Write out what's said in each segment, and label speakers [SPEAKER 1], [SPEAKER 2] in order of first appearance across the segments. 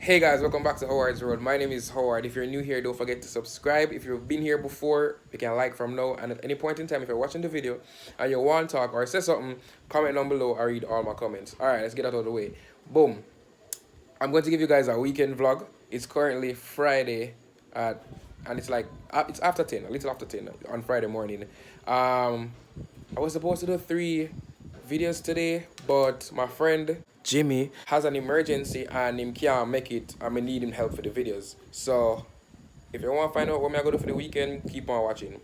[SPEAKER 1] Hey guys, welcome back to Howard's Road. My name is Howard. If you're new here, don't forget to subscribe. If you've been here before, you can like from now. And at any point in time, if you're watching the video and you want to talk or say something, comment down below. I read all my comments. Alright, let's get that out of the way. Boom. I'm going to give you guys a weekend vlog. It's currently Friday and it's like, it's after 10, a little after 10 on Friday morning. I was supposed to do 3 videos today, but my friend Jimmy has an emergency and him can't make it. I'm gonna need him help for the videos. So if you want to find out what I'm gonna do for the weekend, keep on watching.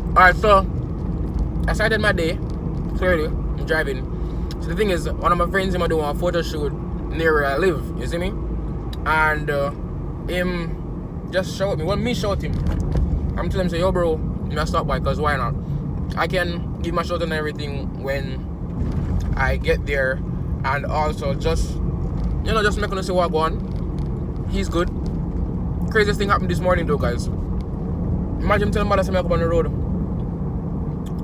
[SPEAKER 1] Alright, so I started my day. Clearly, I'm driving. So the thing is, one of my friends is doing a photo shoot near where I live. You see me? And him just shout me. Well, me shout him. I'm telling him, say, yo, bro, I'm gonna stop by, because why not? I can give my shout and everything when I get there. And also, just making us see what go on. He's good. Craziest thing happened this morning, though, guys. Imagine telling mother something I come on the road.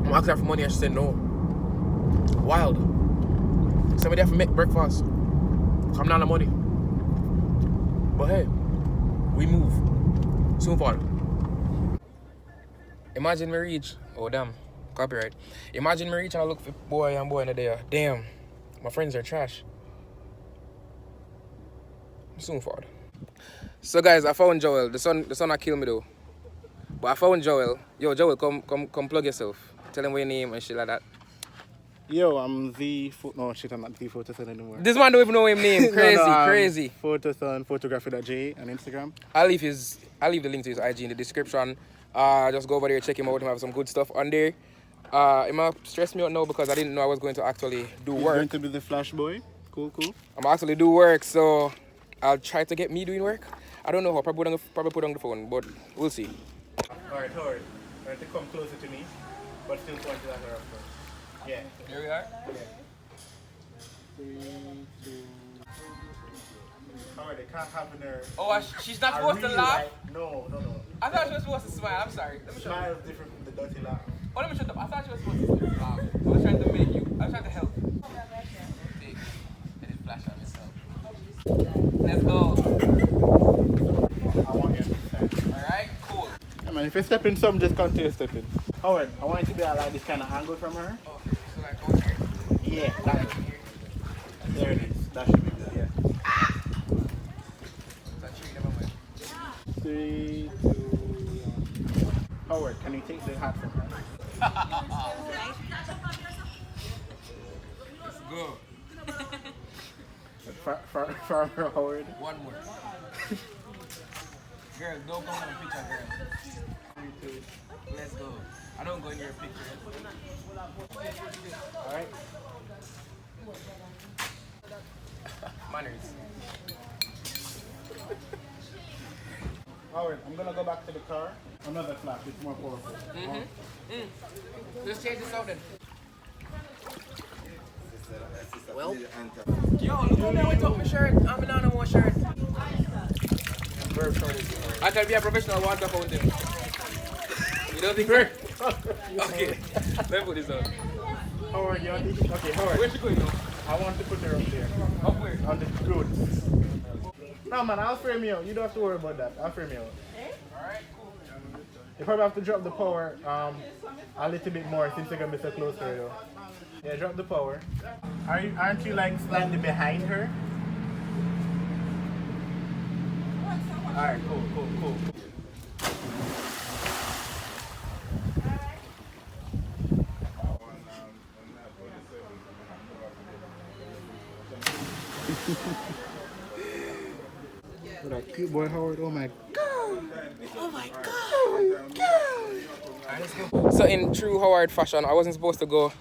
[SPEAKER 1] I'm asking her for money and she said no. Wild. Somebody have to make breakfast. Come down the money. But hey, we move. Soon fun. Imagine me reach. Oh damn, copyright. Imagine me reach and I look for boy and boy in the day. Damn, my friends are trash. Soon forward. So guys, I found Joel. The sun not kill me though. But I found Joel. Yo, Joel, come plug yourself. Tell him what your name and shit like that.
[SPEAKER 2] Yo, I'm no shit, I'm not the Photoson anymore.
[SPEAKER 1] This man don't even know his name. Crazy, crazy.
[SPEAKER 2] Photoson, photography.j on Instagram.
[SPEAKER 1] I'll leave the link to his IG in the description. Just go over there, check him out. He have some good stuff on there. It might stress me out now because I didn't know I was going to actually do work.
[SPEAKER 2] Going to be the flash boy. Cool.
[SPEAKER 1] I'm actually do work, so I'll try to get me doing work. I don't know how. Probably put on the phone, but we'll see.
[SPEAKER 2] Alright, Howard. Try to come closer to me, but still point to that her, of course. Yeah.
[SPEAKER 1] Here we are.
[SPEAKER 2] Yeah. 3, 2. Howard, they can't have in her.
[SPEAKER 1] Oh, she's not supposed to laugh?
[SPEAKER 2] No.
[SPEAKER 1] I thought she was supposed to smile. I'm sorry. Let me show you.
[SPEAKER 2] Smile is different from the dirty laugh.
[SPEAKER 1] Oh, let me shut up. I thought she was supposed to laugh. I was trying to make you. I was trying to help. Take. Let it flash on myself. Let's go.
[SPEAKER 2] I want you to stand.
[SPEAKER 1] Alright, cool.
[SPEAKER 2] Yeah, man, if you step in some, just continue stepping. Howard, I want you to be at like this kind of angle from her.
[SPEAKER 1] Oh, so like over here?
[SPEAKER 2] Yeah, that. There it is. That should be good, yeah.
[SPEAKER 1] That's true, never mind.
[SPEAKER 2] 3, 2, 1. Howard, can you take the hat from her?
[SPEAKER 1] Let's go.
[SPEAKER 2] For Howard.
[SPEAKER 1] One more. Girl, don't go in a picture, girl.
[SPEAKER 2] 3, 2.
[SPEAKER 1] Let's go. I don't go in your picture.
[SPEAKER 2] Alright.
[SPEAKER 1] Manners.
[SPEAKER 2] Howard, I'm gonna go back to the car. Another flash, it's more powerful.
[SPEAKER 1] Let's change this out then.
[SPEAKER 2] Well,
[SPEAKER 1] yo, look how I took my shirt. I'm not on one shirt. I can be a professional water fountain. You don't think so? Okay, let me put this on.
[SPEAKER 2] Howard, you want to... Okay, Howard.
[SPEAKER 1] Where's she going now?
[SPEAKER 2] I want to put her up there.
[SPEAKER 1] Up where?
[SPEAKER 2] On the goods. No man, I'll frame you out. You don't have to worry about that. I'll frame you out.
[SPEAKER 1] Alright, cool.
[SPEAKER 2] You probably have to drop the power a little bit more since you're gonna be so close to her though. Yeah, drop the power. Aren't you like slightly behind her? Alright, cool. What a cute boy, Howard. Oh my god.
[SPEAKER 1] Alright, let's go. So in true Howard fashion, I wasn't supposed to go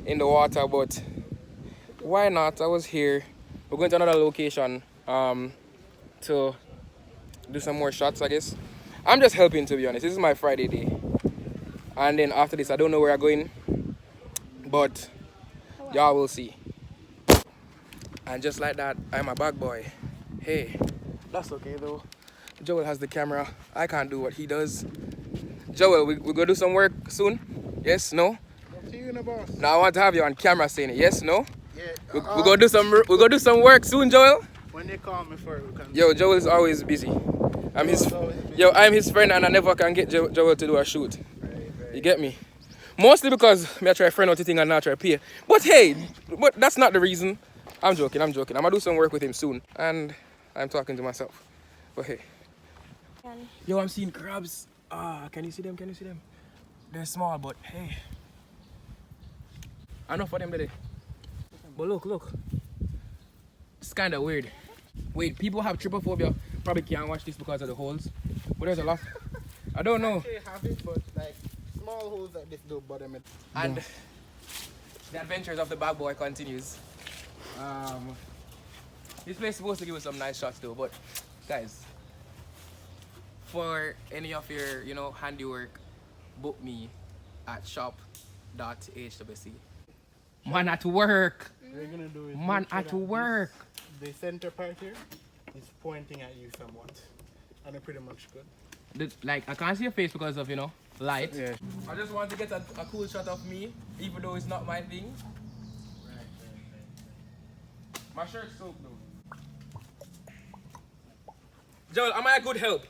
[SPEAKER 1] in the water, but why not? I was here. We're going to another location to do some more shots, I guess. I'm just helping, to be honest. This is my Friday day. And then after this, I don't know where I'm going, but y'all will see. And just like that, I'm a bag boy. Hey, that's okay though. Joel has the camera. I can't do what he does. Joel, we go do some work soon? Yes, no?
[SPEAKER 2] Up to you, no boss.
[SPEAKER 1] Now I want to have you on camera saying it. Yes, no?
[SPEAKER 2] Yeah.
[SPEAKER 1] We go do some work soon, Joel.
[SPEAKER 2] When they call me for it, we can.
[SPEAKER 1] Yo, Joel is always busy. I'm his friend and I never can get Joel to do a shoot.
[SPEAKER 2] Right.
[SPEAKER 1] You get me? Mostly because me I try friend out the thing and not try pay. But hey, that's not the reason. I'm joking. I'm gonna do some work with him soon. And I'm talking to myself. But hey. Yo, I'm seeing crabs. Can you see them? They're small, but hey. Enough for them today. But look. It's kind of weird. Wait, people have trypophobia. Probably can't watch this because of the holes. But there's a lot. I don't know.
[SPEAKER 2] They have it, but like small holes like this don't bother me.
[SPEAKER 1] And the adventures of the bad boy continues. This place is supposed to give us some nice shots though, but guys, for any of your, handiwork, book me at shop.hwc. Man at work.
[SPEAKER 2] What you're gonna do is
[SPEAKER 1] Man
[SPEAKER 2] make sure
[SPEAKER 1] at
[SPEAKER 2] that
[SPEAKER 1] work.
[SPEAKER 2] The center part here is pointing at you somewhat, and it's pretty much good.
[SPEAKER 1] Like I can't see your face because of light.
[SPEAKER 2] Yeah.
[SPEAKER 1] I just want to get a cool shot of me, even though it's not my thing.
[SPEAKER 2] Right.
[SPEAKER 1] My shirt's soaked though. Joel, am I a good help?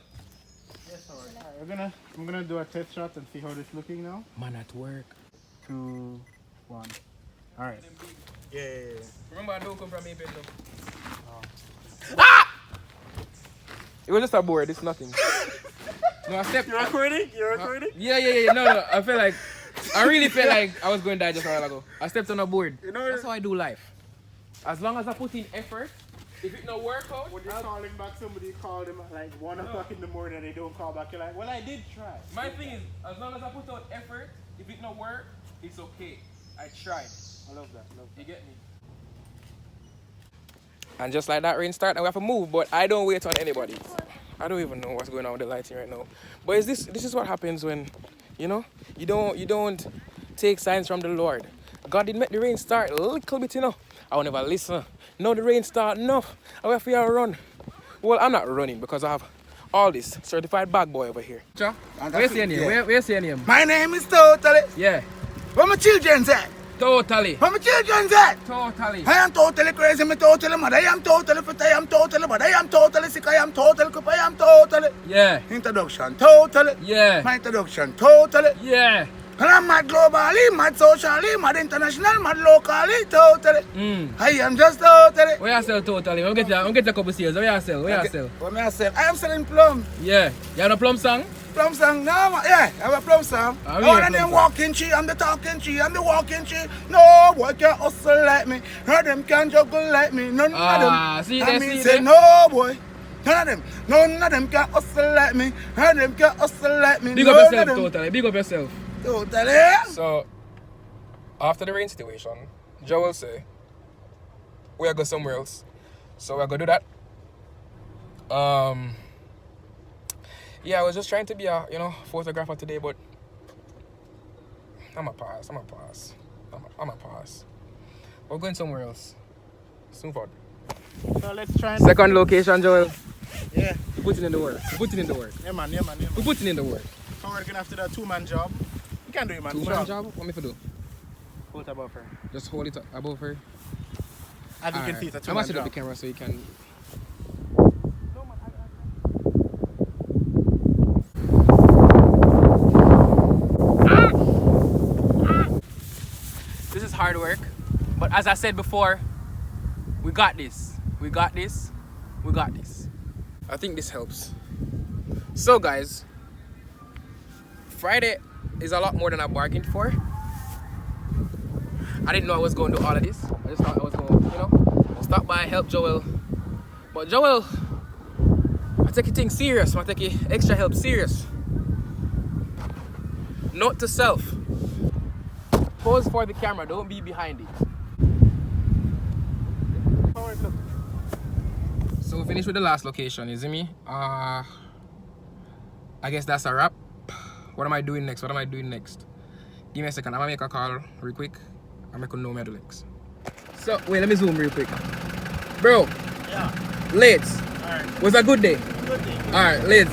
[SPEAKER 2] Yes, alright. I'm gonna do a test shot and see how this looking now.
[SPEAKER 1] Man at work.
[SPEAKER 2] 2, 1. Alright. Yeah.
[SPEAKER 1] Remember, I don't come from Maple though. Ah! It was just a board. It's nothing. No, I stepped.
[SPEAKER 2] You're recording?
[SPEAKER 1] Yeah. No. I really felt like I was going to die just a while ago. I stepped on a board. That's how I do life. As long as I put in effort, if it don't work out,
[SPEAKER 2] when you're calling back somebody, call them at like 1 o'clock in the morning and they don't call back. You're like, well, I did try.
[SPEAKER 1] My thing is, as long as I put out effort, if it don't work, it's okay. I tried.
[SPEAKER 2] I love that.
[SPEAKER 1] You get me? And just like that, rain start, and we have to move. But I don't wait on anybody. I don't even know what's going on with the lighting right now. But this is what happens when, you don't take signs from the Lord. God did make the rain start a little bit, I will never listen. No, the rain start enough. I have to run. Well, I'm not running because I have all this certified bag boy over here. Cha, where's your name?
[SPEAKER 3] Yeah.
[SPEAKER 1] Where's your name?
[SPEAKER 3] My name is Totally.
[SPEAKER 1] Yeah.
[SPEAKER 3] Where my children's at?
[SPEAKER 1] Totally.
[SPEAKER 3] Where my children's at?
[SPEAKER 1] Totally.
[SPEAKER 3] I am totally crazy, I'm totally mad, I am totally fit, I am totally bad, I am totally sick, I am totally cup, I am totally.
[SPEAKER 1] Yeah.
[SPEAKER 3] Introduction, totally.
[SPEAKER 1] Yeah.
[SPEAKER 3] My introduction, totally.
[SPEAKER 1] Yeah.
[SPEAKER 3] And I'm mad globally, mad socially, mad international, mad locally, totally. I am just totally.
[SPEAKER 1] Where you sell totally? I'm get a couple sales. Where you sell?
[SPEAKER 3] What may I sell? I am selling plum.
[SPEAKER 1] Yeah. You have a plum song?
[SPEAKER 3] Plum song? No, yeah, I have a plum song.
[SPEAKER 1] I
[SPEAKER 3] One of them walking tree, I'm the talking tree, I'm the walking tree. No boy can hustle like me, none of them can juggle like me, none of them.
[SPEAKER 1] See
[SPEAKER 3] I
[SPEAKER 1] there,
[SPEAKER 3] mean,
[SPEAKER 1] see
[SPEAKER 3] say
[SPEAKER 1] there.
[SPEAKER 3] no boy, none of them can hustle like me, none of them can hustle like me.
[SPEAKER 1] Big up yourself, Totally. Big up yourself.
[SPEAKER 3] Totally.
[SPEAKER 1] So, after the rain situation, Joe will say, we'll go somewhere else. So we're going to do that. Yeah, I was just trying to be a, photographer today, but I'm a pass. We're going somewhere else. Soon forward.
[SPEAKER 2] So let's try and...
[SPEAKER 1] Second location, Joel.
[SPEAKER 2] Yeah.
[SPEAKER 1] We put it in the work.
[SPEAKER 2] Yeah, man.
[SPEAKER 1] We put it in the work.
[SPEAKER 2] So we're gonna have to do a 2-man job. You can do it, man.
[SPEAKER 1] Two-man job? What me to do?
[SPEAKER 2] Hold it above her.
[SPEAKER 1] Just hold it above her.
[SPEAKER 2] As you can see, it's a
[SPEAKER 1] I'm
[SPEAKER 2] 2-man
[SPEAKER 1] gonna set up
[SPEAKER 2] job.
[SPEAKER 1] the camera so you can. This is hard work, but as I said before, we got this. I think this helps. So guys, Friday is a lot more than I bargained for. I didn't know I was going to do all of this. I just thought I was going to, stop by, help Joel. But Joel, I take things serious. I take extra help serious. Note to self. Pose for the camera, don't be behind it. So we finished with the last location, you see me? I guess that's a wrap. What am I doing next? Give me a second, I'm gonna make a call real quick. I'm gonna know my legs. So wait, let me zoom real quick. Bro.
[SPEAKER 2] Yeah.
[SPEAKER 1] Lights.
[SPEAKER 2] Alright.
[SPEAKER 1] Was a good day.
[SPEAKER 2] Good day.
[SPEAKER 1] Alright, Liz.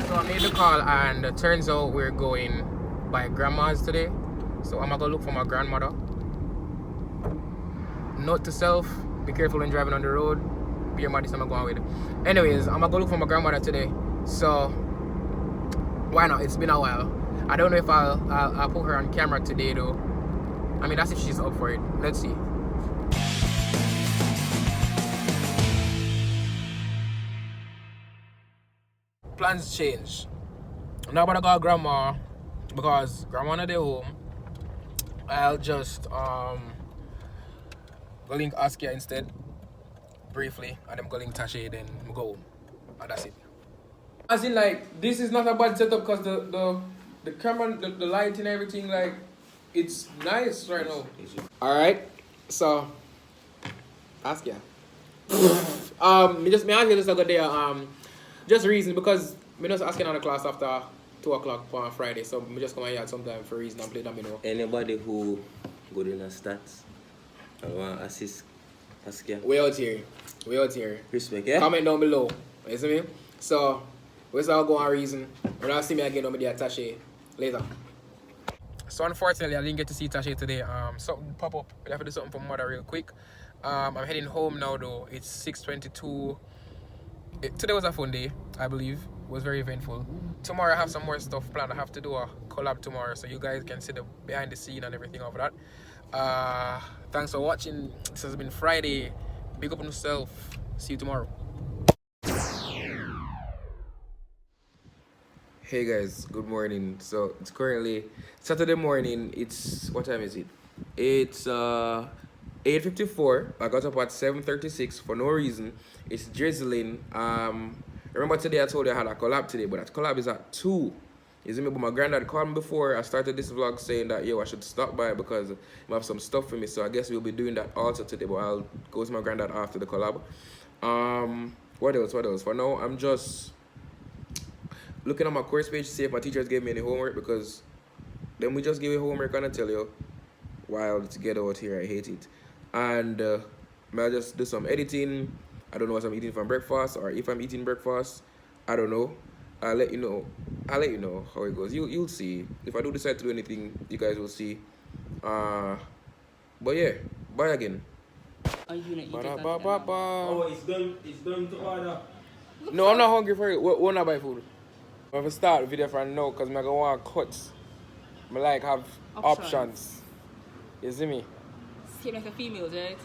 [SPEAKER 1] So I made the call and it turns out we're going by grandma's today. So I'm gonna go look for my grandmother. Note to self, be careful when driving on the road. Be your mother, I'm going with. Anyways, I'm gonna go look for my grandmother today. So why not? It's been a while. I don't know if I'll put her on camera today though. I mean, that's if she's up for it. Let's see. Plans change. Now I'm gonna call grandma because grandma not there home. I'll just go link Askia instead briefly, and then go link Tashay, then we go home, and that's it. As in, like, this is not a bad setup because the camera, the light and everything, like, it's nice right now. All right, so Askia. Me ask you this other day. Just reason because me just asking on the class after 2 o'clock on Friday, so me just come here sometime for reason and play domino.
[SPEAKER 4] Anybody who good in the stats and want assist Askia.
[SPEAKER 1] We out here.
[SPEAKER 4] Respect, yeah?
[SPEAKER 1] Comment down below. You see me? So we're all go on reason. When I see me again, I'm gonna Tashay later. So unfortunately I didn't get to see Tashay today. Something pop up. We have to do something for mother real quick. I'm heading home now though. It's 6:22. Today was a fun day, I believe. It was very eventful. Tomorrow I have some more stuff planned. I have to do a collab tomorrow, so you guys can see the behind the scene and everything of that. Thanks for watching. This has been Friday. Big up on yourself. See you tomorrow. Hey guys, good morning. So it's currently Saturday morning. It's what time is it? It's 8:54. I got up at 7:36 for no reason. It's drizzling. Remember today I told you I had a collab today, but that collab is at 2. You see me? But my granddad called me before I started this vlog saying that yo, I should stop by because I have some stuff for me. So I guess we'll be doing that also today, but I'll go to my granddad after the collab. What else? For now, I'm just looking at my course page to see if my teachers gave me any homework, because then we just give you homework and I tell you wild to get out here. I hate it. And I'll just do some editing. I don't know what I'm eating for breakfast, or if I'm eating breakfast. I don't know. I'll let you know how it goes. You'll see. If I do decide to do anything, you guys will see. But yeah, bye again.
[SPEAKER 5] Are you gonna eat it?
[SPEAKER 4] Oh, it's done to order.
[SPEAKER 1] No, I'm not hungry for it. We're not buy food. I'm gonna start the video from now because I'm gonna want cuts. I like have options. You see me?
[SPEAKER 5] Same like a female, right?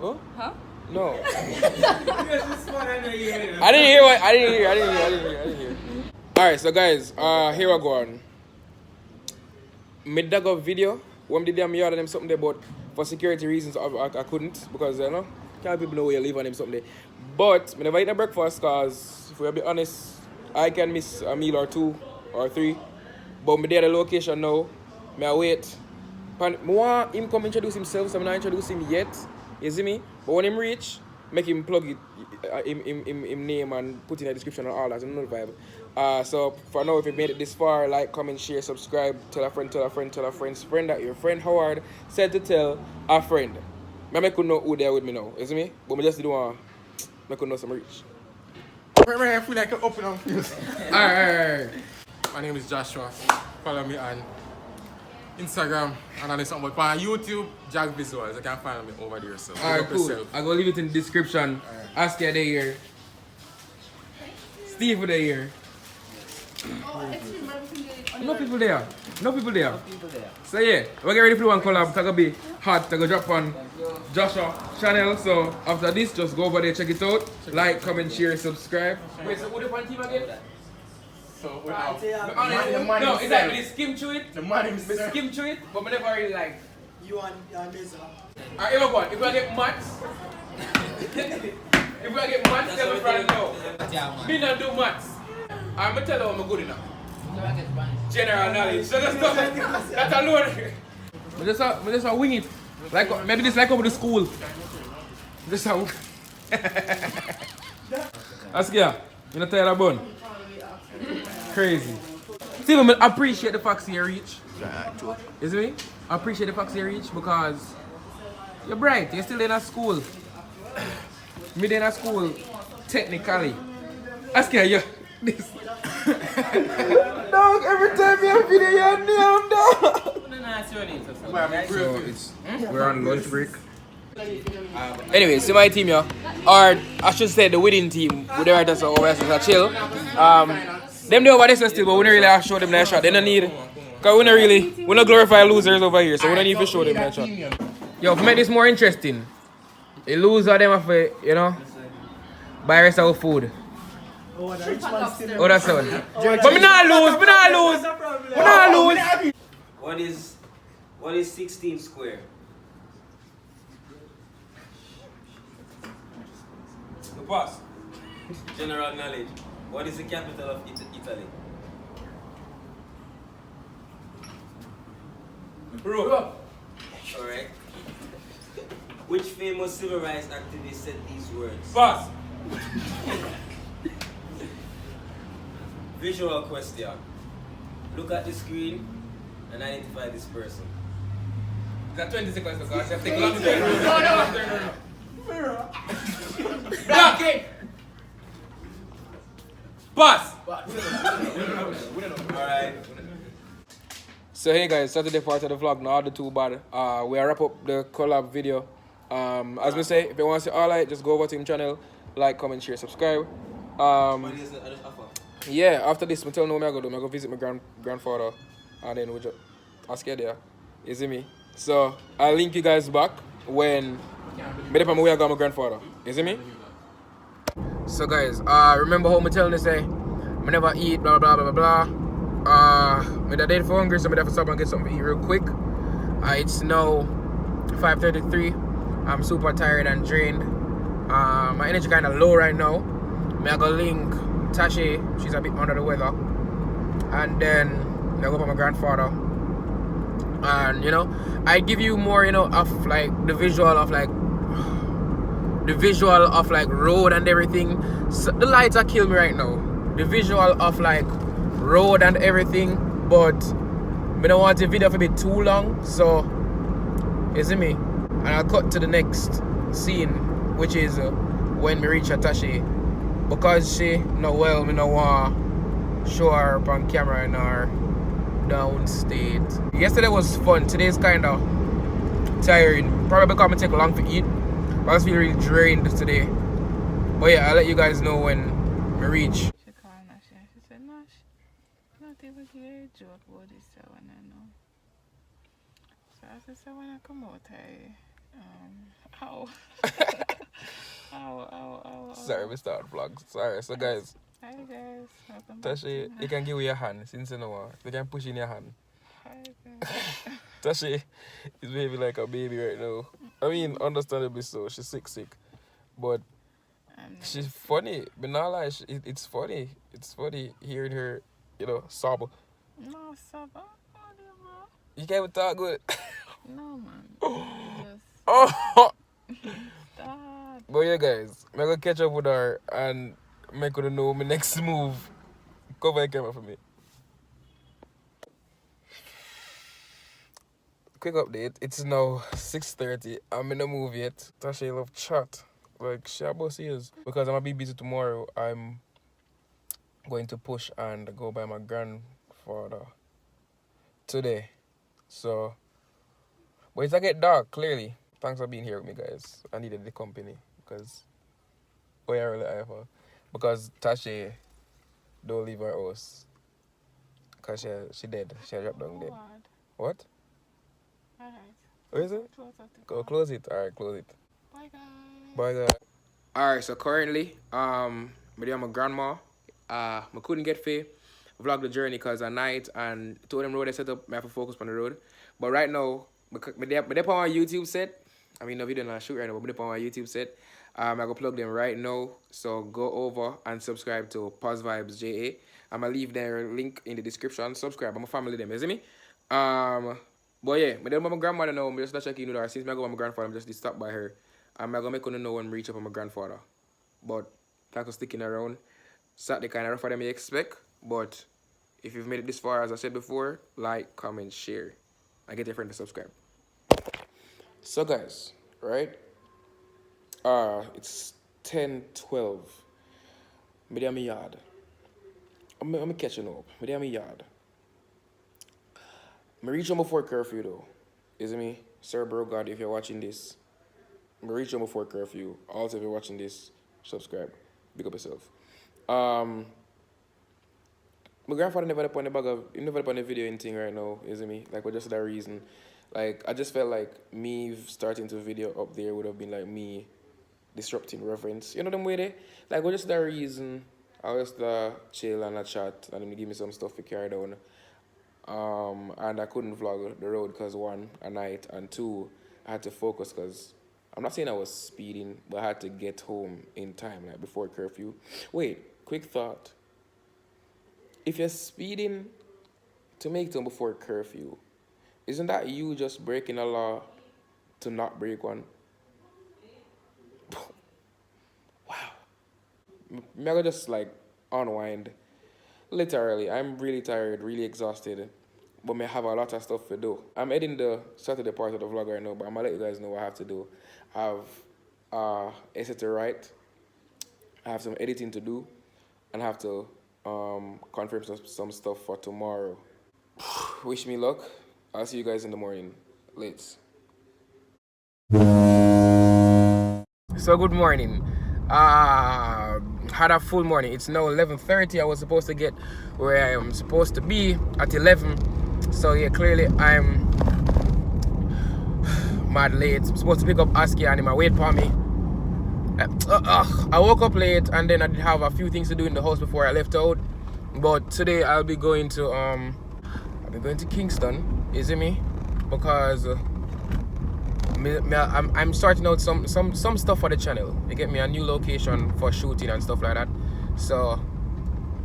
[SPEAKER 1] Oh?
[SPEAKER 5] Huh?
[SPEAKER 1] No. I didn't hear. Alright, so guys, here we go on. Made that video. When did them yard them something there, but for security reasons I couldn't, because you know, can't people know where you live on them something there. But I never eat a breakfast because if we'll be honest, I can miss a meal or 2 or 3. But me there at the location now. I wait. I want him come introduce himself, so I'm not introduce him yet. You see me? But when him reach, make him plug it, him name and put in the description and all that. Another vibe. So for now, if you made it this far, like, comment, share, subscribe, tell a friend that your friend Howard said to tell a friend. I make you know who there with me now. You see me? But I just do want to make you know some reach.
[SPEAKER 2] I feel like I'm open on fuse.
[SPEAKER 1] Alright.
[SPEAKER 6] My name is Joshua. Follow me on Instagram and on something, but on YouTube, Jag Visuals. You can find me over there. So
[SPEAKER 1] Alright, cool. I'm going to leave it in the description. Ask you there here. Steve there here. No people there. So yeah, we're getting ready for one collab. It's going to be hot. It's going to drop on Joshua channel. So after this, just go over there, check it out. Like, comment, share, subscribe. Wait, so who the fan team again?
[SPEAKER 6] So we have
[SPEAKER 1] No, it's like we skim through it.
[SPEAKER 2] The man
[SPEAKER 1] We
[SPEAKER 2] himself.
[SPEAKER 1] skim through it, but we never really like.
[SPEAKER 3] You and Lisa.
[SPEAKER 1] Alright, here we go. If I get maths, tell me right now. Me not do maths. I'm gonna tell you I'm good enough. General knowledge. So that's alone. I just wing it. Like maybe this like over the school. Just how. Askia, you not tired of bun? Crazy. See, I appreciate the fact you reach. You see me? I appreciate the fact you reach because you're bright. You're still in a school. Me in a school. technically. Ask you this. Dog, every time you have video, you're name, dog. So it's we're on lunch break. Anyway, see my team, yeah. Or I should say the winning team with the writers over here, so chill. Them they over this still, but we don't really show them that shot. They don't need, cause we don't glorify losers over here, so we don't need to show them that shot. Yo, to make this more interesting, the loser them have to, you know, buy rest of food. Oh, that's all. But me not lose.
[SPEAKER 4] What is 16 square? The pass. General knowledge. What is the capital of Italy? Bro. Alright. Which famous civil rights activist said these words?
[SPEAKER 6] Pass.
[SPEAKER 4] Visual question. Look at the screen and identify this person.
[SPEAKER 1] Is that 20 seconds to go? I have to take long to
[SPEAKER 6] No. Block it. Pass.
[SPEAKER 4] Alright.
[SPEAKER 1] So hey guys, Saturday part of the vlog, not the too bad. We are wrap up the collab video. As we say, if you want to see all right, just go over to him channel, like, comment, share, subscribe. Yeah, after this, I tell you what I'm going to visit my grandfather, and then we just ask you there. You see me? So I'll link you guys back when I go my grandfather. You see me? So guys, remember how I tell you say, I never eat, blah blah blah blah blah. I'm dead for hungry, so I'm gonna have to stop and get something to eat real quick. It's now 5:33. I'm super tired and drained. My energy kind of low right now. I go link Tashi, she's a bit under the weather, and then I go for my grandfather. And you know, I give you more, you know, of like the visual of like road and everything. So the lights are killing me right now. The visual of like road and everything, but I don't want the video to be too long, so you see me. And I'll cut to the next scene, which is when we reach Atashi, because she no well, me no want show her up on camera in our downstate. Yesterday was fun. Today's kind of tiring. Probably because I take long to eat. But I just feel really drained today. But yeah, I'll let you guys know when we reach.
[SPEAKER 7] She called Nash and she said, Nash, not even hear a joke about this one, I know. So I said, when I come out, ow.
[SPEAKER 1] Sorry, we start vlog. Sorry, so guys.
[SPEAKER 7] Hi guys, welcome back.
[SPEAKER 1] Tashi, you can give me your hand since you know what. You can push in your hand.
[SPEAKER 7] Hi guys.
[SPEAKER 1] Tashi is maybe like a baby right now. I mean, understandably so. She's sick. But she's funny. But not like it's funny. It's funny hearing her, you know, sob.
[SPEAKER 7] No, sob. Oh, bro.
[SPEAKER 1] You can't even talk good.
[SPEAKER 7] No, man. Just
[SPEAKER 1] Oh.
[SPEAKER 7] stop.
[SPEAKER 1] But yeah, guys, I'm gonna catch up with her and make her know my next move. Cover the camera for me. Quick update, it's now 6:30. I'm in the move yet. Tasha love chat. Like she about years. Because I'm gonna be busy tomorrow, I'm going to push and go by my grandfather today. So but it's get dark, clearly. Thanks for being here with me, guys. I needed the company because really because Tasha don't leave her house. Because she dead. She dropped down dead. What?
[SPEAKER 7] Alright.
[SPEAKER 1] What is it? Go close it. Alright, close it.
[SPEAKER 7] Bye guys.
[SPEAKER 1] Bye guys. Alright, so currently, I'm with my grandma. I couldn't get fair vlog the journey because at night and told them road I set up, I have to focus on the road. But right now, because I'm on my YouTube set. I mean, no video not shoot right now, but I'm on my YouTube set. I'm gonna plug them right now. So go over and subscribe to Pause Vibes JA. I'm gonna leave their link in the description. Subscribe. I'm a family them, you see me? But yeah, I don't my grandmother now. I'm just not checking with her. Since I go with my grandfather, I'm just to stop by her. I'm gonna make her know when I reach up on my grandfather. But thanks for sticking around. Saturday kind of rougher than I expect. But if you've made it this far, as I said before, like, comment, share, and get your friend to subscribe. So guys, right? It's 10:12. Me there my yard. I'm catching up. Me there my yard. Me reach home before curfew though. Is it me? Sir bro God, if you're watching this, me reach home before curfew. Also if you're watching this, subscribe. Big up yourself. My grandfather never put on the bag of, he never put on the video anything right now, is it me? Like, for just that reason. Like, I just felt like me starting to video up there would have been like me disrupting reference. You know them way there? Like, for just that reason, I was chill and a chat and then give me some stuff to carry down. And I couldn't vlog the road because one, at night, and two, I had to focus because I'm not saying I was speeding, but I had to get home in time, like before curfew. Wait, quick thought. If you're speeding to make it home before curfew, isn't that you just breaking a law to not break one? Wow. I'm gonna just like unwind. Literally, I'm really tired, really exhausted, but I have a lot of stuff to do. I'm editing the Saturday part of the vlog right now, but I'm gonna let you guys know what I have to do. I have essay to write, I have some editing to do, and I have to confirm some stuff for tomorrow. Wish me luck. I'll see you guys in the morning. Let's. So good morning. Had a full morning. It's now 11:30. I was supposed to get where I am supposed to be at 11. So yeah, clearly I'm mad late. I'm supposed to pick up Askia and him wait for me. I woke up late and then I did have a few things to do in the house before I left out. But today I'll be going to Kingston, is it me? Because I'm starting out some stuff for the channel. They get me a new location for shooting and stuff like that. So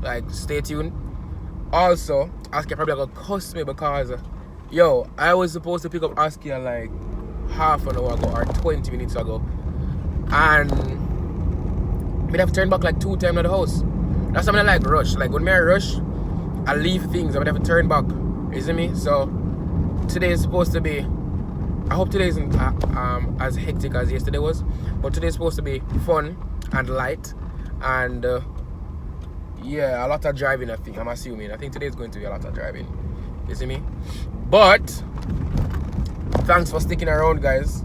[SPEAKER 1] like stay tuned. Also, Askia probably gonna cuss me because yo, I was supposed to pick up Askia like half an hour ago or 20 minutes ago. And we have to turn back like 2 times to the house. That's something I like rush. Like when I rush, I leave things. I would have to turn back. You see me? So today is supposed to be. I hope today isn't as hectic as yesterday was. But today is supposed to be fun and light. And yeah, a lot of driving. I think. I'm assuming. I think today is going to be a lot of driving. You see me? But thanks for sticking around, guys.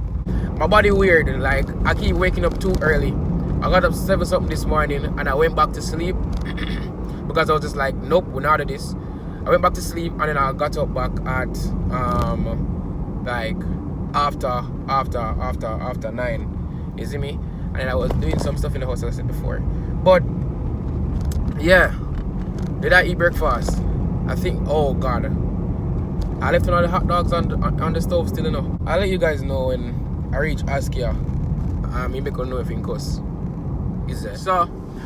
[SPEAKER 1] My body weird, like I keep waking up too early. I got up 7 something this morning and I went back to sleep because I was just like, nope, we're not at this. I went back to sleep and then I got up back at like after 9. You see me? And then I was doing some stuff in the house as I said before. But yeah, did I eat breakfast? I think, oh god, I left all the hot dogs on the stove still, you know. I'll let you guys know when I reach Askia. Me make know if in cuss is there. So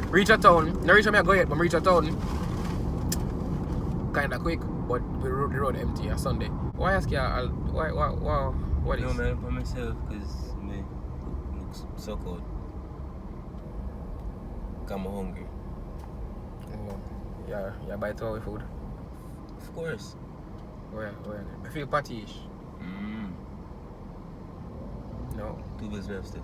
[SPEAKER 1] reach a town. Not reach me I go yet, but reach a town kinda quick, but the road empty on Sunday. Why Askia? What is?
[SPEAKER 4] No man, for myself because me looks so cold. I'm hungry.
[SPEAKER 1] Oh, yeah, buy 2 food.
[SPEAKER 4] Of course.
[SPEAKER 1] Where? I feel patty-ish. No.
[SPEAKER 4] 2 bills left still.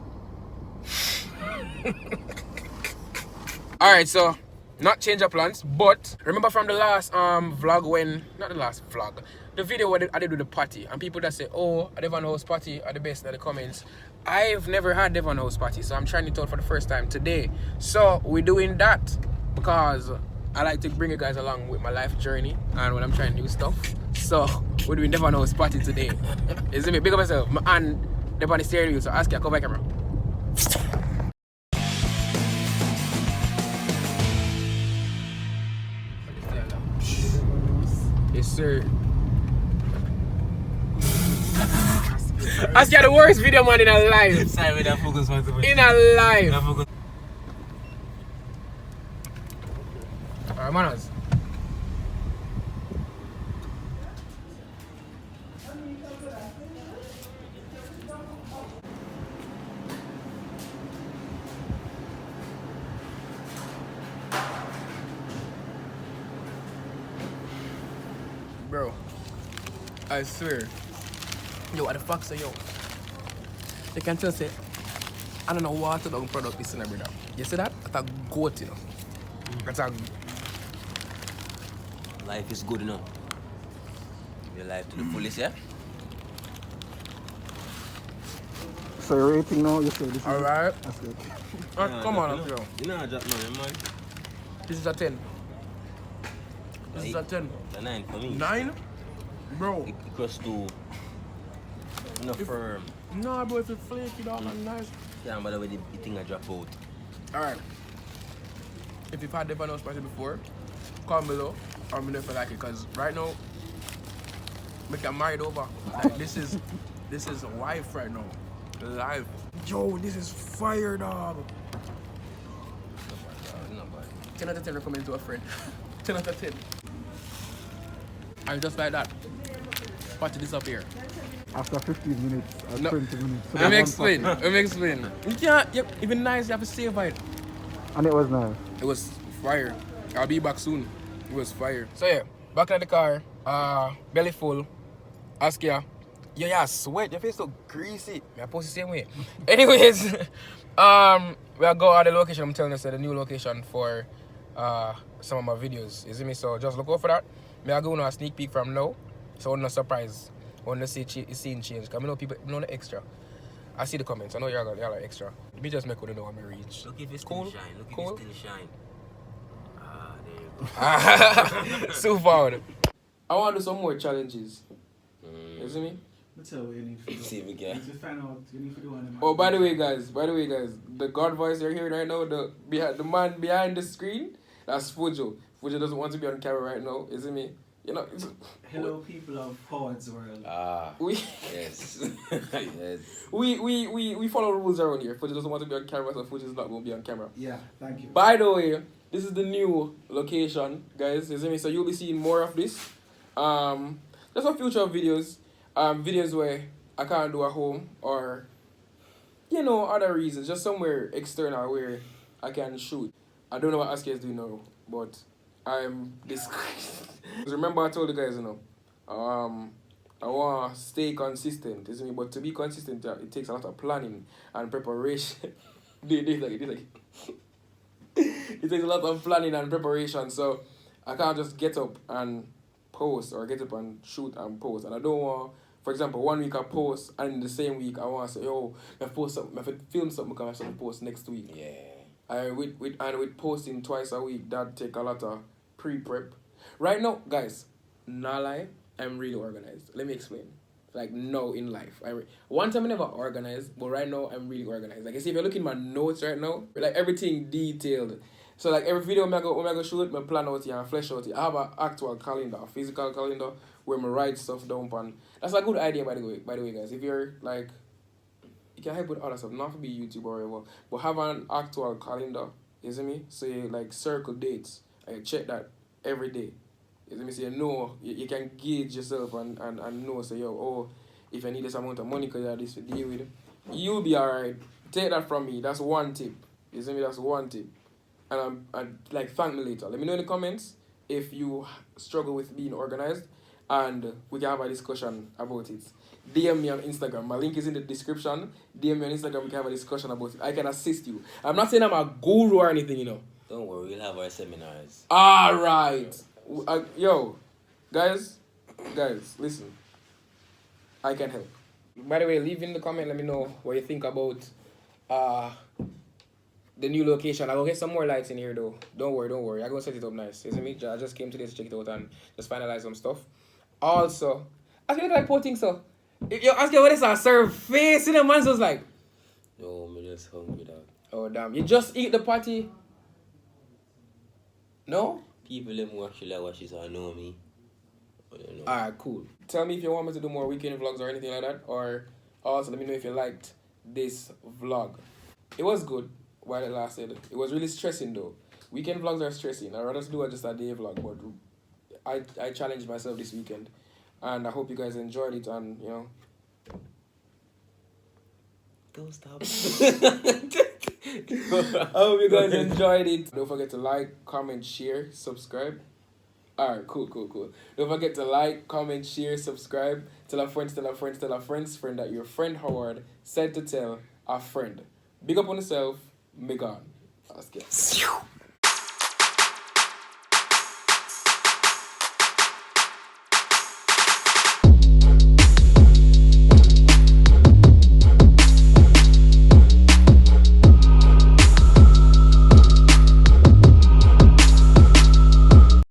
[SPEAKER 1] Alright, so not change of plans, but remember from the last vlog when, not the last vlog, the video where I did with the party, and people that say, oh, a Devon House party are the best in the comments. I've never had Devon House party, so I'm trying it out for the first time today. So we're doing that because I like to bring you guys along with my life journey and when I'm trying new stuff. So we're doing Devon House party today. Is it me? Big up myself. And they're on the steering wheel, so ask you, come back camera. Yes, sir. Ask you the worst video man in our life.
[SPEAKER 4] Sorry, we don't focus on the
[SPEAKER 1] In our life. Alright, manos. Bro, I swear. Yo, what the fuck say yo? They can tell say, I don't know what the dog product is in a brother. You see that? That's a goat, you know. That's a
[SPEAKER 4] Life is good enough. Live your life to the fullest, yeah?
[SPEAKER 3] So you're rating now, you say this is
[SPEAKER 1] alright.
[SPEAKER 3] That's good.
[SPEAKER 1] Come on, yo.
[SPEAKER 4] You know I drop money, man.
[SPEAKER 1] This is a 10. This is a 10.
[SPEAKER 4] A 9 for me.
[SPEAKER 1] 9? Bro.
[SPEAKER 4] It cross to no firm.
[SPEAKER 1] No, bro, if it's flaky, dog, and nice.
[SPEAKER 4] Yeah, but the way the thing I drop out.
[SPEAKER 1] Alright. If you've had the vanilla spicy before, comment below. Or let me know if you like it, because right now, make a married over. Like, this is wife right now. Live. Yo, this is fire, dog.
[SPEAKER 4] Not bad.
[SPEAKER 1] 10 out of 10 recommend to a friend. 10 out of 10. And just like that, patch this up here.
[SPEAKER 3] After 15 minutes or
[SPEAKER 1] No.
[SPEAKER 3] 20 minutes. So
[SPEAKER 1] Let me
[SPEAKER 3] there's one
[SPEAKER 1] explain. Let me explain. You can't, yep, even nice, you have to savor it.
[SPEAKER 3] part. And it was nice.
[SPEAKER 1] It was fire. I'll be back soon. It was fire. So yeah, back in the car, belly full. Ask ya. Yeah, sweat. Your face so greasy. I post the same way. Anyways, we'll go at the location. I'm telling you, the new location for some of my videos. You see me? So just look out for that. I'll go on a sneak peek from now. So I'm not surprised when the scene change. Because I know people know the extra. I see the comments. I know y'all are extra. Me just make what know when I reach.
[SPEAKER 4] Look if it's
[SPEAKER 1] Cool.
[SPEAKER 4] still shine. Look
[SPEAKER 1] Cool.
[SPEAKER 4] if it's still shine. There you go.
[SPEAKER 1] So far. I want to do some more challenges. You see me?
[SPEAKER 3] That's what you need to do.
[SPEAKER 4] See if we can.
[SPEAKER 3] Just find out, you need to do one.
[SPEAKER 1] Oh, by the way, guys, the God voice you're hearing right now, the man behind the screen, that's Fujo. Fujo doesn't want to be on camera right now, you see me? You know,
[SPEAKER 3] Hello, people of Howard's World.
[SPEAKER 1] we
[SPEAKER 4] Yes. Yes.
[SPEAKER 1] we follow rules around here. Fujo doesn't want to be on camera, so Fujo's not going to be on camera.
[SPEAKER 3] Yeah, thank you.
[SPEAKER 1] By the way, this is the new location, guys. You see me? So you'll be seeing more of this. Just a future videos. Videos where I can't do at home or, you know, other reasons. Just somewhere external where I can shoot. I don't know what Aski is doing now, but I'm disgraced. Remember I told you guys, you know, I want to stay consistent, you see me? But to be consistent, it takes a lot of planning and preparation. It takes a lot of planning and preparation, so I can't just get up and post or get up and shoot and post. And I don't want, for example, 1 week I post and in the same week I want to say, yo, I post something, I film something, because I have something to post next week.
[SPEAKER 4] Yeah.
[SPEAKER 1] With posting twice a week, that take a lot of pre-prep. Right now, guys, not lie, I'm really organized. Let me explain. Like, no, in life. One time I never organized, but right now I'm really organized. Like, you see, if you're looking at my notes right now, like everything detailed. So like every video when I go shoot, I plan out here and flesh out here. I have an actual calendar, a physical calendar where I write stuff down on. That's a good idea, by the way, guys. If you're like, you can help with other stuff, not to be YouTube or whatever, but have an actual calendar. You see me? So you like circle dates and you check that every day. You see me? So you know, you can gauge yourself and know, say, yo, oh, if I need this amount of money because you have this to deal with, you'll be alright. Take that from me. That's one tip. You see me? That's one tip. And like, thank me later. Let me know in the comments if you struggle with being organized, and we can have a discussion about it. DM me on Instagram. My link is in the description. DM me on Instagram. We can have a discussion about it. I can assist you. I'm not saying I'm a guru or anything, you know.
[SPEAKER 4] Don't worry, we'll have our seminars.
[SPEAKER 1] All right. Yo, guys, listen. I can help. By the way, leave in the comment. Let me know what you think about the new location. I'll get some more lights in here though. Don't worry. I'm gonna set it up nice. You see me? I just came today to check it out and just finalize some stuff. Also, I feel like poor thing so. Yo, ask you what is a serve face in the man's was like.
[SPEAKER 4] No, I'm just hungry, dog.
[SPEAKER 1] Oh damn. You just eat the patty? No?
[SPEAKER 4] People them who actually watch this or know me.
[SPEAKER 1] Alright, cool. Tell me if you want me to do more weekend vlogs or anything like that. Or also let me know if you liked this vlog. It was good while it lasted. It was really stressing though. Weekend vlogs are stressing. I'd rather do just a day vlog, but I challenged myself this weekend. And I hope you guys enjoyed it and, you know.
[SPEAKER 4] Don't stop.
[SPEAKER 1] I hope you guys enjoyed it. Don't forget to like, comment, share, subscribe. Alright, cool. Don't forget to like, comment, share, subscribe. Tell a friend that your friend Howard said to tell a friend. Big up on yourself. Make on. Let's get.